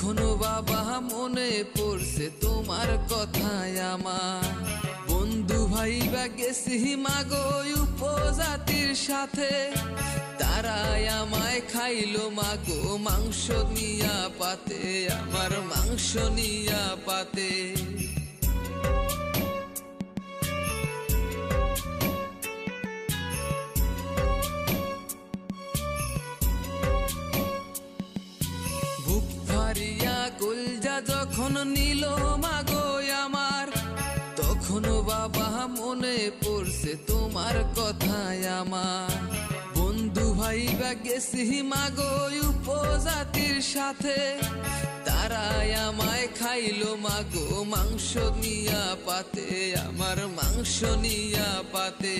তখনও বাবা মনে পড়ছে তোমার কথায় আমার। বন্ধু ভাইবা গেছি মাগো উপজাতির সাথে, তারাই আমায় খাইলো মাগো মাংস নিয়া পাতে, আমার মাংস নিয়া পাতে। বুক ফারিয়া কলজা যখন নিল মাগো আমার, তখনও বাবা মনে পড়ছে তোমার কথায় আমার। বন্ধু ভাইবা গেছি মাগো উপজাতির সাথে, তারাই আমায় খাইলো মাগো মাংস নিয়া পাতে, আমার মাংস নিয়া পাতে।